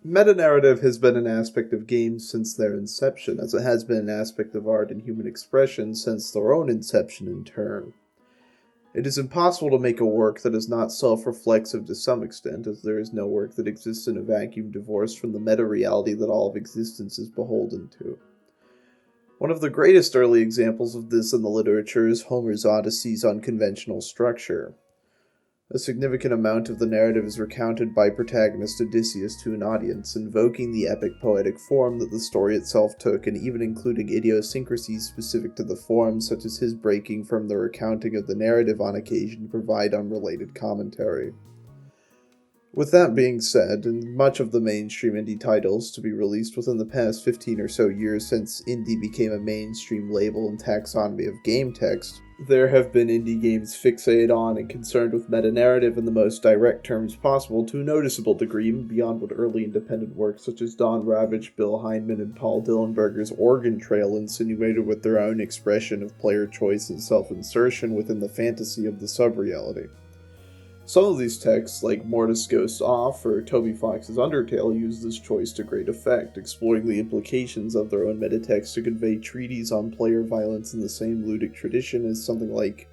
Meta-narrative has been an aspect of games since their inception, as it has been an aspect of art and human expression since their own inception in turn. It is impossible to make a work that is not self-reflexive to some extent, as there is no work that exists in a vacuum divorced from the meta-reality that all of existence is beholden to. One of the greatest early examples of this in the literature is Homer's Odyssey's unconventional structure. A significant amount of the narrative is recounted by protagonist Odysseus to an audience, invoking the epic poetic form that the story itself took, and even including idiosyncrasies specific to the form, such as his breaking from the recounting of the narrative on occasion to provide unrelated commentary. With that being said, in much of the mainstream indie titles to be released within the past 15 or so years since indie became a mainstream label and taxonomy of game text, there have been indie games fixated on and concerned with meta-narrative in the most direct terms possible to a noticeable degree, beyond what early independent works such as Don Ravitch, Bill Hindman, and Paul Dillenberger's Oregon Trail insinuated with their own expression of player choice and self-insertion within the fantasy of the sub-reality. Some of these texts, like Mortis Goes Off or Toby Fox's Undertale, use this choice to great effect, exploring the implications of their own metatext to convey treatises on player violence in the same ludic tradition as something like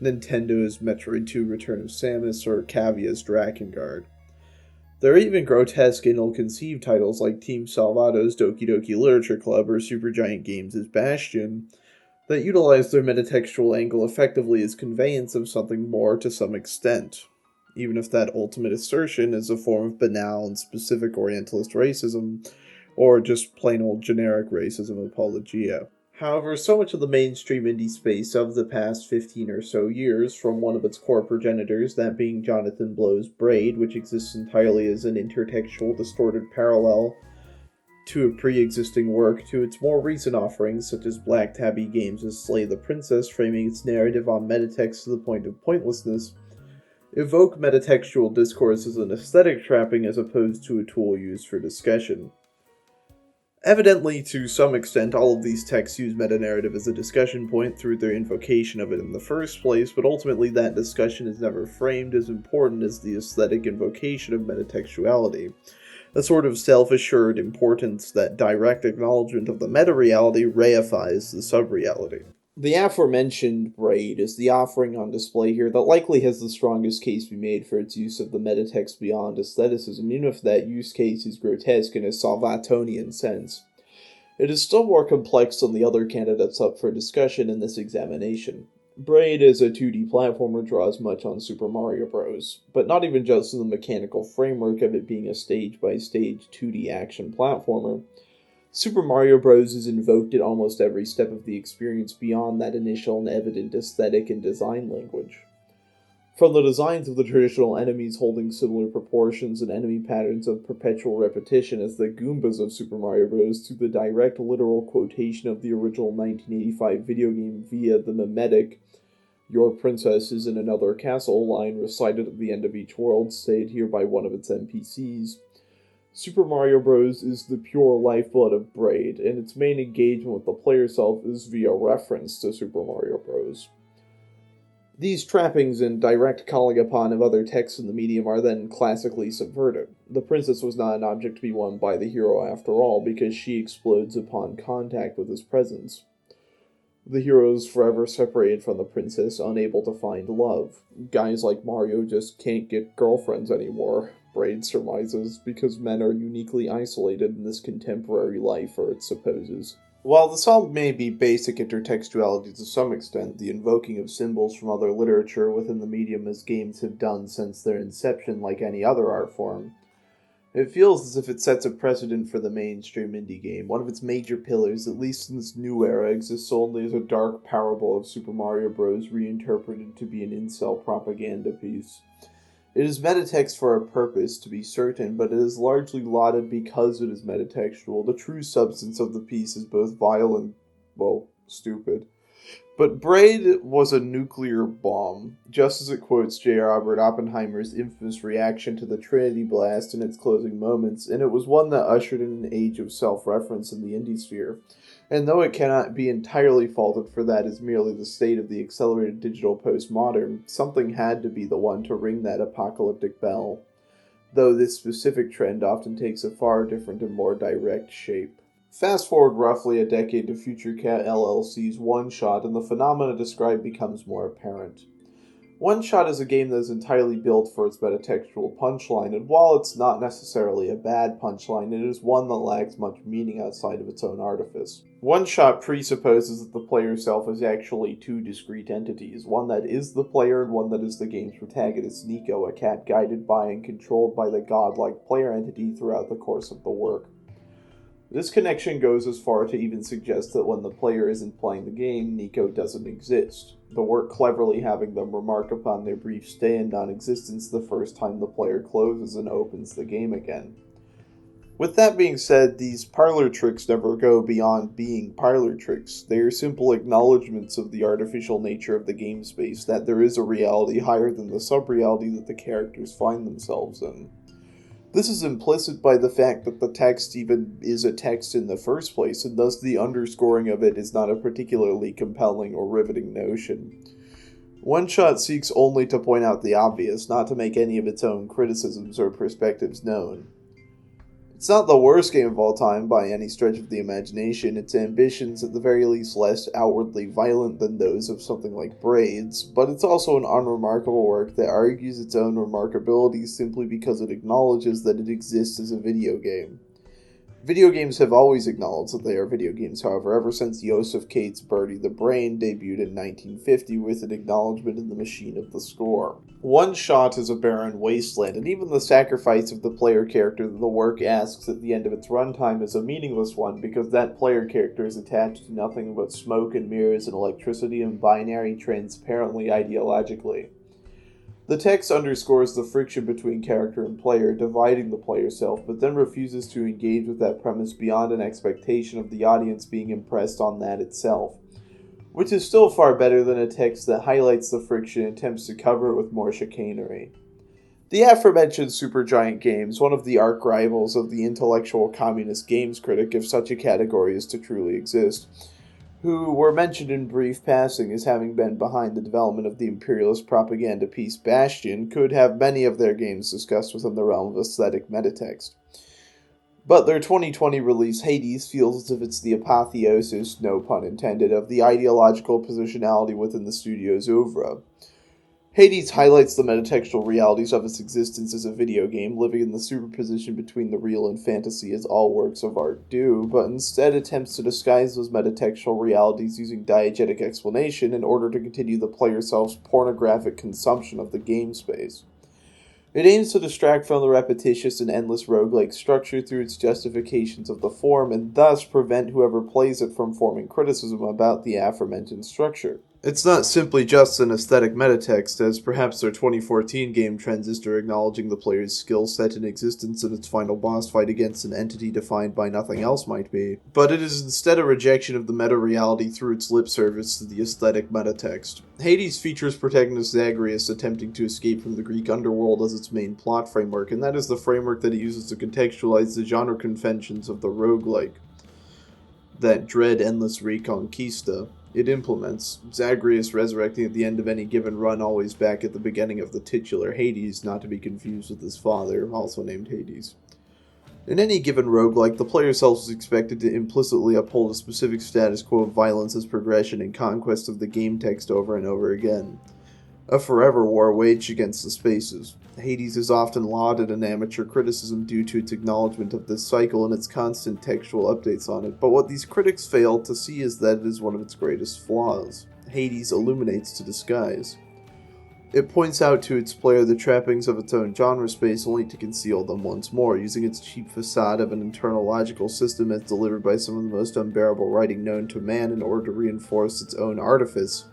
Nintendo's Metroid 2 Return of Samus or Cavia's Drakengard. There are even grotesque and ill-conceived titles like Team Salvato's Doki Doki Literature Club or Supergiant Games' Bastion, that utilize their metatextual angle effectively as conveyance of something more to some extent, even if that ultimate assertion is a form of banal and specific Orientalist racism, or just plain old generic racism apologia. However, so much of the mainstream indie space of the past 15 or so years, from one of its core progenitors, that being Jonathan Blow's Braid, which exists entirely as an intertextual distorted parallel to a pre-existing work, to its more recent offerings, such as Black Tabby Games' Slay the Princess, framing its narrative on metatext to the point of pointlessness, evoke metatextual discourse as an aesthetic trapping as opposed to a tool used for discussion. Evidently, to some extent, all of these texts use metanarrative as a discussion point through their invocation of it in the first place, but ultimately that discussion is never framed as important as the aesthetic invocation of metatextuality. A sort of self-assured importance that direct acknowledgement of the meta-reality reifies the sub-reality. The aforementioned Braid is the offering on display here that likely has the strongest case to be made for its use of the metatext beyond aestheticism, even if that use case is grotesque in a Salvatonian sense. It is still more complex than the other candidates up for discussion in this examination. Braid as a 2D platformer draws much on Super Mario Bros., but not even just in the mechanical framework of it being a stage-by-stage 2D action platformer. Super Mario Bros. Is invoked at almost every step of the experience beyond that initial and evident aesthetic and design language. From the designs of the traditional enemies holding similar proportions and enemy patterns of perpetual repetition as the Goombas of Super Mario Bros. To the direct literal quotation of the original 1985 video game via the mimetic "Your princess is in another castle" line recited at the end of each world, stated here by one of its NPCs, Super Mario Bros. Is the pure lifeblood of Braid, and its main engagement with the player self is via reference to Super Mario Bros. These trappings and direct calling upon of other texts in the medium are then classically subverted. The princess was not an object to be won by the hero after all, because she explodes upon contact with his presence. The hero is forever separated from the princess, unable to find love. Guys like Mario just can't get girlfriends anymore, Braid surmises, because men are uniquely isolated in this contemporary life, or it supposes. While this all may be basic intertextuality to some extent, the invoking of symbols from other literature within the medium as games have done since their inception like any other art form, it feels as if it sets a precedent for the mainstream indie game. One of its major pillars, at least in this new era, exists only as a dark parable of Super Mario Bros. Reinterpreted to be an incel propaganda piece. It is metatext for a purpose, to be certain, but it is largely lauded because it is metatextual. The true substance of the piece is both vile and, well, stupid. But Braid was a nuclear bomb, just as it quotes J. Robert Oppenheimer's infamous reaction to the Trinity Blast in its closing moments, and it was one that ushered in an age of self-reference in the indie sphere. And though it cannot be entirely faulted for that as merely the state of the accelerated digital postmodern, something had to be the one to ring that apocalyptic bell. though this specific trend often takes a far different and more direct shape. Fast forward roughly a decade to Future Cat LLC's Oneshot, and the phenomena described becomes more apparent. Oneshot is a game that is entirely built for its metatextual punchline, and while it's not necessarily a bad punchline, it is one that lacks much meaning outside of its own artifice. Oneshot presupposes that the player self is actually two discrete entities, one that is the player and one that is the game's protagonist, Nico, a cat guided by and controlled by the godlike player entity throughout the course of the work. This connection goes as far to even suggest that when the player isn't playing the game, Nico doesn't exist, the work cleverly having them remark upon their brief stay in non-existence the first time the player closes and opens the game again. With that being said, these parlor tricks never go beyond being parlor tricks. They are simple acknowledgments of the artificial nature of the game space, that there is a reality higher than the sub-reality that the characters find themselves in. This is implicit by the fact that the text even is a text in the first place, and thus the underscoring of it is not a particularly compelling or riveting notion. Oneshot seeks only to point out the obvious, not to make any of its own criticisms or perspectives known. It's not the worst game of all time by any stretch of the imagination, its ambitions at the very least less outwardly violent than those of something like Braid's, but it's also an unremarkable work that argues its own remarkability simply because it acknowledges that it exists as a video game. Video games have always acknowledged that they are video games, however, ever since Joseph Kate's Birdie the Brain debuted in 1950 with an acknowledgement in the machine of the score. Oneshot is a barren wasteland, and even the sacrifice of the player character that the work asks at the end of its runtime is a meaningless one, because that player character is attached to nothing but smoke and mirrors and electricity and binary transparently ideologically. The text underscores the friction between character and player, dividing the player self, but then refuses to engage with that premise beyond an expectation of the audience being impressed on that itself, which is still far better than a text that highlights the friction and attempts to cover it with more chicanery. The aforementioned Supergiant Games, one of the arch rivals of the intellectual communist games critic, if such a category is to truly exist, who were mentioned in brief passing as having been behind the development of the imperialist propaganda piece Bastion, could have many of their games discussed within the realm of aesthetic metatext. But their 2020 release Haze feels as if it's the apotheosis, no pun intended, of the ideological positionality within the studio's oeuvre. Haze highlights the metatextual realities of its existence as a video game, living in the superposition between the real and fantasy as all works of art do, but instead attempts to disguise those metatextual realities using diegetic explanation in order to continue the player self's pornographic consumption of the game space. It aims to distract from the repetitious and endless roguelike structure through its justifications of the form, and thus prevent whoever plays it from forming criticism about the aforementioned structure. It's not simply just an aesthetic metatext, as perhaps their 2014 game Transistor acknowledging the player's skill set and existence in its final boss fight against an entity defined by nothing else might be, but it is instead a rejection of the meta-reality through its lip service to the aesthetic metatext. Hades features protagonist Zagreus attempting to escape from the Greek underworld as its main plot framework, and that is the framework that it uses to contextualize the genre conventions of the roguelike, that dread endless reconquista it implements, Zagreus resurrecting at the end of any given run, always back at the beginning of the titular Hades, not to be confused with his father, also named Hades. In any given roguelike, the player self is expected to implicitly uphold a specific status quo of violence as progression and conquest of the game text over and over again. A forever war waged against the spaces. Hades is often lauded in amateur criticism due to its acknowledgement of this cycle and its constant textual updates on it, but what these critics fail to see is that it is one of its greatest flaws. Hades illuminates to disguise. It points out to its player the trappings of its own genre space only to conceal them once more, using its cheap facade of an internal logical system as delivered by some of the most unbearable writing known to man in order to reinforce its own artifice,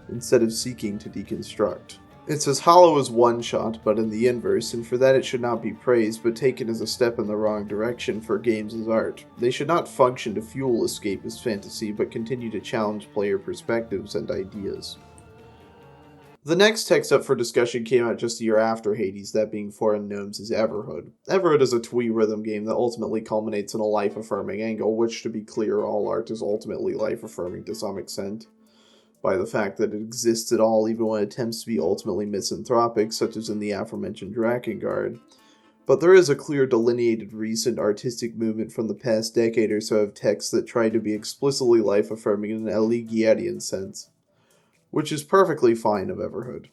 instead of seeking to deconstruct. It's as hollow as Oneshot, but in the inverse, and for that it should not be praised, but taken as a step in the wrong direction for games as art. They should not function to fuel escapist fantasy, but continue to challenge player perspectives and ideas. The next text up for discussion came out just a year after Hades, that being Foreign Gnomes' Everhood. Everhood is a twee rhythm game that ultimately culminates in a life-affirming angle, which, to be clear, all art is ultimately life-affirming to some extent, by the fact that it exists at all even when it attempts to be ultimately misanthropic, such as in the aforementioned Drakengard. But there is a clear delineated recent artistic movement from the past decade or so of texts that try to be explicitly life-affirming in an Elegiadian sense, which is perfectly fine of Everhood.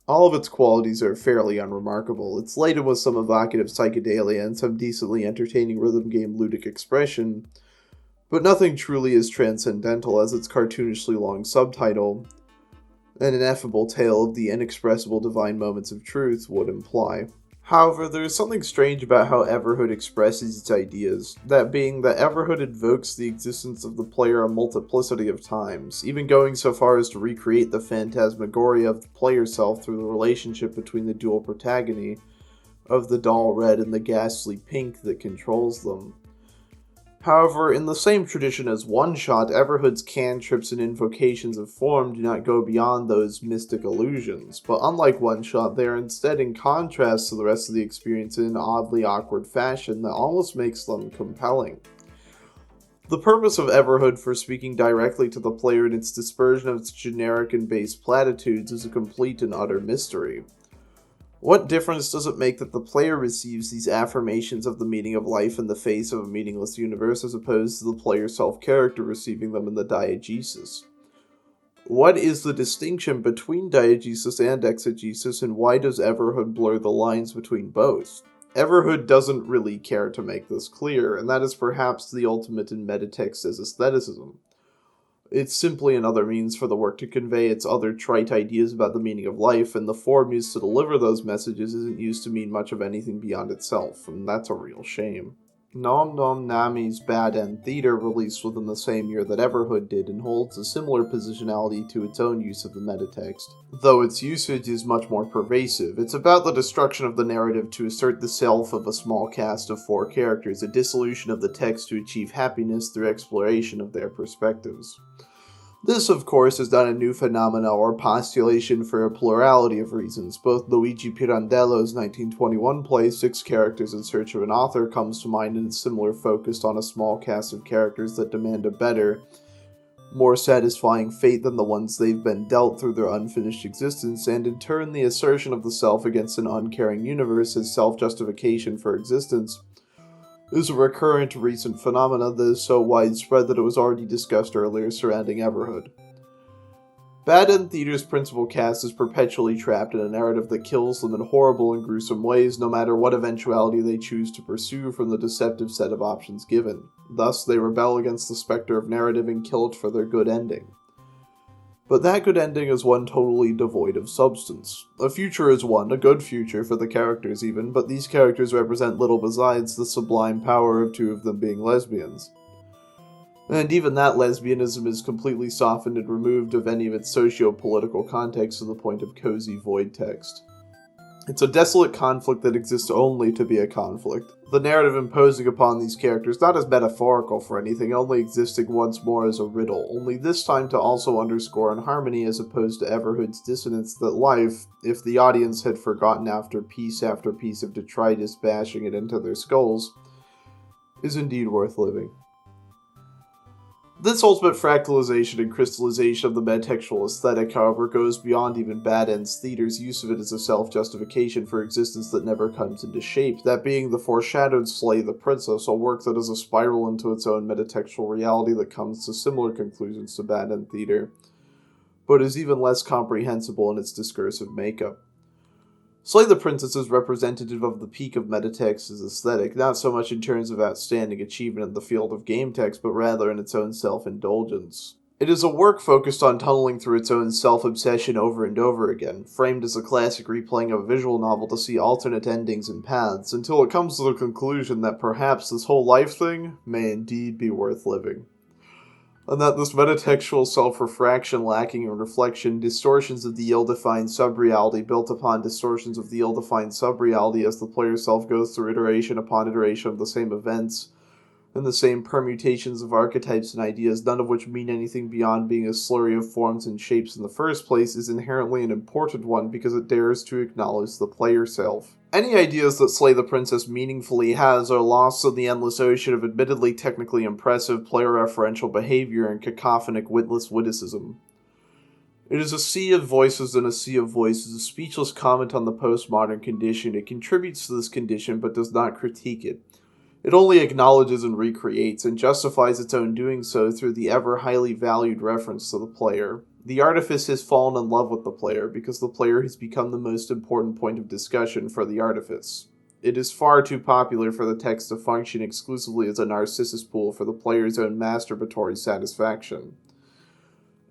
All of its qualities are fairly unremarkable. It's laden with some evocative psychedelia and some decently entertaining rhythm game ludic expression, but nothing truly as transcendental as its cartoonishly long subtitle, an ineffable tale of the inexpressible divine moments of truth, would imply. However, there is something strange about how Everhood expresses its ideas, that being that Everhood invokes the existence of the player a multiplicity of times, even going so far as to recreate the phantasmagoria of the player self through the relationship between the dual protagony of the dull red and the ghastly pink that controls them. However, in the same tradition as Oneshot, Everhood's cantrips and invocations of form do not go beyond those mystic illusions, but unlike Oneshot, they are instead in contrast to the rest of the experience in an oddly awkward fashion that almost makes them compelling. The purpose of Everhood for speaking directly to the player in its dispersion of its generic and base platitudes is a complete and utter mystery. What difference does it make that the player receives these affirmations of the meaning of life in the face of a meaningless universe as opposed to the player self-character receiving them in the diegesis? What is the distinction between diegesis and exegesis, and why does Everhood blur the lines between both? Everhood doesn't really care to make this clear, and that is perhaps the ultimate in metatext as aestheticism. It's simply another means for the work to convey its other trite ideas about the meaning of life, and the form used to deliver those messages isn't used to mean much of anything beyond itself, and that's a real shame. Nom Nom Nami's Bad End Theater released within the same year that Everhood did and holds a similar positionality to its own use of the metatext, though its usage is much more pervasive. It's about the destruction of the narrative to assert the self of a small cast of 4 characters, a dissolution of the text to achieve happiness through exploration of their perspectives. This, of course, is not a new phenomena or postulation for a plurality of reasons. Both Luigi Pirandello's 1921 play, 6 Characters in Search of an Author, comes to mind in its similar focus on a small cast of characters that demand a better, more satisfying fate than the ones they've been dealt through their unfinished existence, and in turn the assertion of the self against an uncaring universe as self-justification for existence is a recurrent recent phenomenon that is so widespread that it was already discussed earlier surrounding Everhood. Bad End Theater's principal cast is perpetually trapped in a narrative that kills them in horrible and gruesome ways, no matter what eventuality they choose to pursue from the deceptive set of options given. Thus, they rebel against the specter of narrative and kill it for their good ending. But that good ending is one totally devoid of substance. A future is one, a good future for the characters even, but these characters represent little besides the sublime power of 2 of them being lesbians. And even that lesbianism is completely softened and removed of any of its socio-political context to the point of cozy void text. It's a desolate conflict that exists only to be a conflict. The narrative imposing upon these characters not as metaphorical for anything, only existing once more as a riddle, only this time to also underscore unharmony as opposed to Everhood's dissonance that life, if the audience had forgotten after piece of detritus bashing it into their skulls, is indeed worth living. This ultimate fractalization and crystallization of the metatextual aesthetic, however, goes beyond even Bad End's Theater's use of it as a self-justification for existence that never comes into shape, that being the foreshadowed Slay the Princess, a work that is a spiral into its own metatextual reality that comes to similar conclusions to Bad End Theater, but is even less comprehensible in its discursive makeup. Slay the Princess is representative of the peak of metatext's aesthetic, not so much in terms of outstanding achievement in the field of game text, but rather in its own self-indulgence. It is a work focused on tunneling through its own self-obsession over and over again, framed as a classic replaying of a visual novel to see alternate endings and paths, until it comes to the conclusion that perhaps this whole life thing may indeed be worth living. And that this metatextual self-refraction lacking in reflection, distortions of the ill-defined sub-reality built upon distortions of the ill-defined sub-reality as the player self goes through iteration upon iteration of the same events, and the same permutations of archetypes and ideas, none of which mean anything beyond being a slurry of forms and shapes in the first place, is inherently an important one because it dares to acknowledge the player self. Any ideas that Slay the Princess meaningfully has are lost in the endless ocean of admittedly technically impressive player-referential behavior and cacophonic witless witticism. It is a sea of voices and a sea of voices, a speechless comment on the postmodern condition. It contributes to this condition but does not critique it. It only acknowledges and recreates, and justifies its own doing so through the ever highly valued reference to the player. The artifice has fallen in love with the player because the player has become the most important point of discussion for the artifice. It is far too popular for the text to function exclusively as a narcissus pool for the player's own masturbatory satisfaction.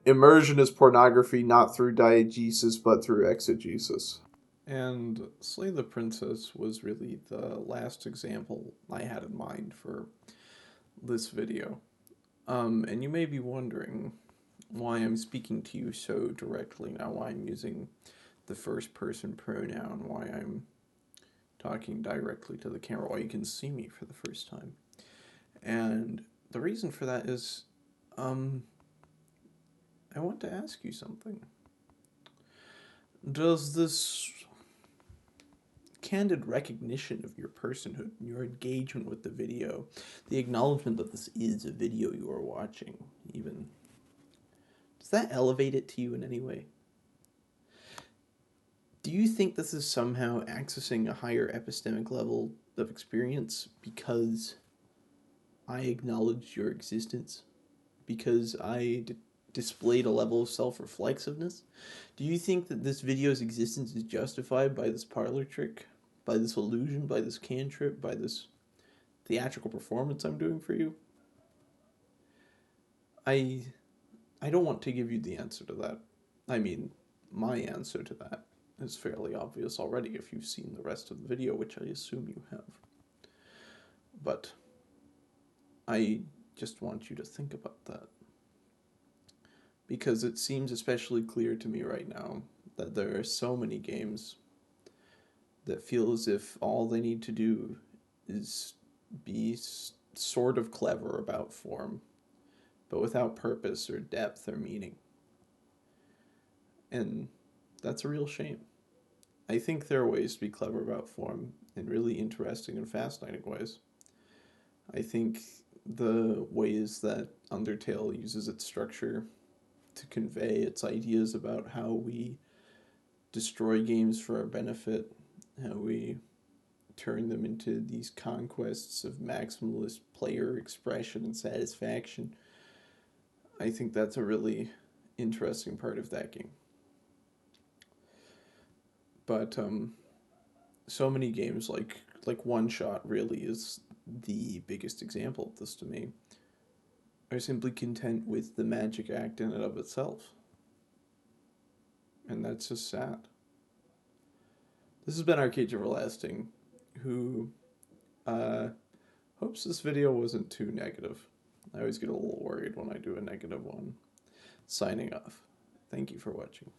Immersion is pornography not through diegesis but through exegesis. And Slay the Princess was really the last example I had in mind for this video. And you may be wondering why I'm speaking to you so directly now, why I'm using the first person pronoun, why I'm talking directly to the camera, why you can see me for the first time. And the reason for that is, I want to ask you something. Does this candid recognition of your personhood, your engagement with the video, the acknowledgement that this is a video you are watching, even, does that elevate it to you in any way? Do you think this is somehow accessing a higher epistemic level of experience because I acknowledge your existence? Because I displayed a level of self-reflexiveness? Do you think that this video's existence is justified by this parlor trick, by this illusion, by this cantrip, by this theatrical performance I'm doing for you? I don't want to give you the answer to that. I mean, my answer to that is fairly obvious already if you've seen the rest of the video, which I assume you have. But I just want you to think about that. Because it seems especially clear to me right now that there are so many games that feel as if all they need to do is be sort of clever about form, but without purpose or depth or meaning. And that's a real shame. I think there are ways to be clever about form in really interesting and fascinating ways. I think the ways that Undertale uses its structure to convey its ideas about how we destroy games for our benefit, how we turn them into these conquests of maximalist player expression and satisfaction, I think that's a really interesting part of that game. But so many games like Oneshot really is the biggest example of this to me, are simply content with the magic act in and of itself. And that's just sad. This has been Arcade Everlasting, who hopes this video wasn't too negative. I always get a little worried when I do a negative one. Signing off. Thank you for watching.